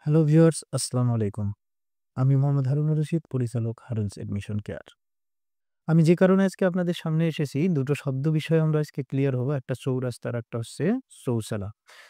Hello viewers, আসসালামু আলাইকুম। আমি মোহাম্মদ হারুনুর রশিদ, পরিচালক হারুনস এডমিশন কেয়ার। আমি যে কারণে আজকে আপনাদের সামনে এসেছি, দুটো শব্দ বিষয়ে আমরা আজকে ক্লিয়ার হবো। একটা চৌরাস্তা আর একটা হচ্ছে চৌচালা।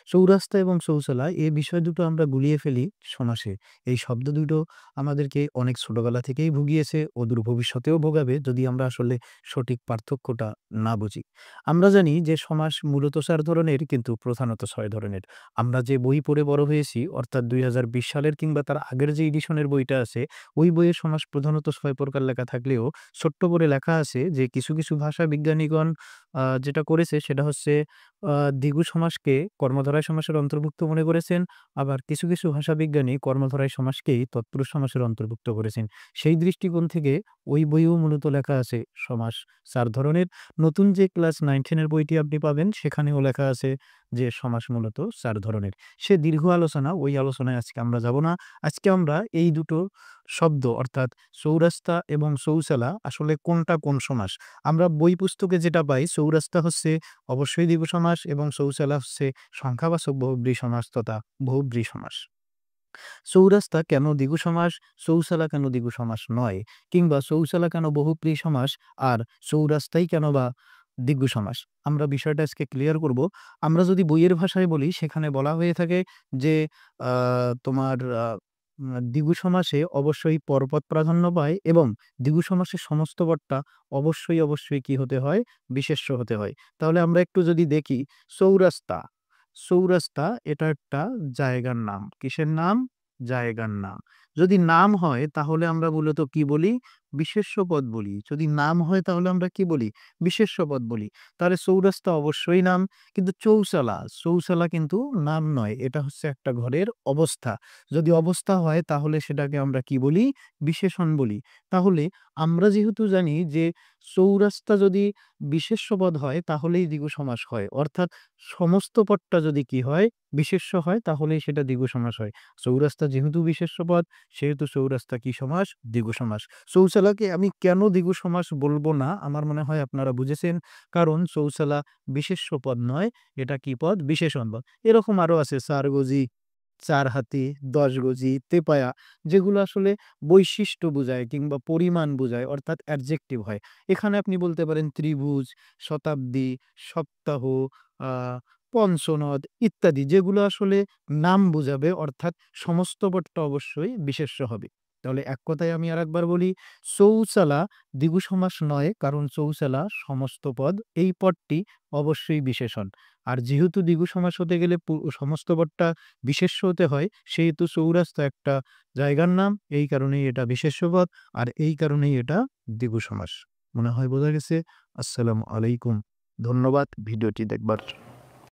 চৌরাস্তা এবং চৌচালা এই বিষয় দুটো আমরা গুলিয়ে ফেলি সমাসে। এই শব্দ দুটো আমাদেরকে অনেক ছোটবেলা থেকেই ভুগিয়েছে, অদূর ভবিষ্যতেও ভোগাবে যদি আমরা আসলে সঠিক পার্থক্যটা না বুঝি। আমরা জানি যে সমাস মূলত ৪ ধরনের কিন্তু প্রধানত ৬ ধরনের। আমরা যে বই পড়ে বড় হয়েছি অর্থাৎ ২০২০ সালের কিংবা তার আগের যে এডিশনের বইটা আছে, ওই বইয়ে সমাস প্রধানত ৬ প্রকার লেখা থাকলেও ছোট্ট করে লেখা আছে যে কিছু ভাষা বিজ্ঞানীগণ যেটা করেছে সেটা হচ্ছে দ্বিগু সমাসকে কর্মধারয় সমাসের অন্তর্ভুক্ত মনে করেছেন। আবার কিছু ভাষা বিজ্ঞানী কর্মধারয় সমাসকেই তৎপুরুষ সমাসের অন্তর্ভুক্ত করেছেন। সেই দৃষ্টিকোণ থেকে ওই বইয়েও মূলত লেখা আছে সমাস ৪ ধরনের। নতুন যে ক্লাস 9-10 এর বইটি আপনি পাবেন সেখানেও লেখা আছে যে সমাস মূলত ৪ ধরনের। সে দীর্ঘ আলোচনা, ওই আলোচনায় আজকে আমরা যাব না। আজকে আমরা এই দুটো শব্দ অর্থাৎ চৌরাস্তা এবং চৌচালা আসলে কোনটা কোন সমাস? আমরা বই পুস্তকে যেটা পাই চৌরাস্তা হচ্ছে অবশ্যই দ্বিগু সমাস এবং চৌচালা হচ্ছে সংখ্যাবাচক বহুব্রী সমাস তথা বহুব্রী সমাস। চৌরাস্তা কেন দ্বিগু সমাস, চৌচালা কেন দ্বিগু সমাস নয়? কিংবা চৌচালা কেন বহুব্রী সমাস আর চৌরাস্তাই কেন বা দ্বিগু সমাস? আমরা বিষয়টা আজকে ক্লিয়ার করব। আমরা যদি বইয়ের ভাষায় বলি সেখানে বলা হয়ে থাকে যে আ তোমার দ্বিগু সমাসে অবশ্যই পরপদ প্রাধান্য পায় এবং দ্বিগু সমাসের সমস্ত পদটা অবশ্যই কি হতে হয়? বিশেষ্য হতে হয়। তাহলে আমরা একটু যদি দেখি চৌরাস্তা, চৌরাস্তা এটা একটা জায়গার নাম। কিসের নাম? জায়গার নাম। যদি নাম হয় তাহলে আমরা মূলত কি বলি? বিশেষ্য পদ বলি। যদি নাম হয় তাহলে আমরা কি বলি? বিশেষ্য পদ বলি। তাহলে চৌরাস্তা অবশ্যই নাম। কিন্তু চৌচালা, চৌচালা কিন্তু নাম নয়। এটা হচ্ছে একটা ঘরের অবস্থা। যদি অবস্থা হয় তাহলে সেটাকে আমরা কি বলি? বিশেষণ বলি। তাহলে আমরা যেহেতু জানি যে চৌরাস্তা যদি বিশেষ্য পদ হয় তাহলেই দ্বিগু সমাস হয়। অর্থাৎ সমস্ত পদটা যদি কি হয়? বিশেষ্য হয় তাহলেই সেটা দ্বিগু সমাস হয়। চৌরাস্তা যেহেতু বিশেষ্য পদ সেহেতু চৌরাস্তা কি সমাস? দ্বিগু সমাস। চৌচালাকে আমি কেন দ্বিগু সমাস বলব না? আমার মনে হয় আপনারা বুঝেছেন। কারণ চৌচালা বিশেষ্য পদ নয়, এটা কি পদ? বিশেষণ পদ। এরকম আরো আছে ৪ গজি, ৪ হাতি, ১০ গজি, তেপায়া যেগুলো আসলে বৈশিষ্ট্য বোঝায় কিংবা পরিমাণ বোঝায় অর্থাৎ অ্যাডজেক্টিভ হয়। এখানে আপনি বলতে পারেন ত্রিভুজ, শতাব্দী, সপ্তাহ, আ পঞ্চনদ ইত্যাদি যেগুলো আসলে নাম বোঝাবে অর্থাৎ সমস্ত পদটা অবশ্যই বিশেষ্য হবে। তাহলে এক কথায় আমি আরেকবার বলি, চৌচালা দ্বিগু সমাস নয় কারণ চৌচালা সমস্ত পদ, এই পদটি অবশ্যই বিশেষণ। আর যেহেতু দ্বিগু সমাস হতে গেলে সমস্ত পদটা বিশেষ্য হতে হয়, সেহেতু চৌরাস্তা একটা জায়গার নাম। এই কারণেই এটা বিশেষ্য পদ। আর এই কারণেই এটা দ্বিগু সমাস। মনে হয় বোঝা গেছে? আসসালামু আলাইকুম। ধন্যবাদ ভিডিওটি দেখবার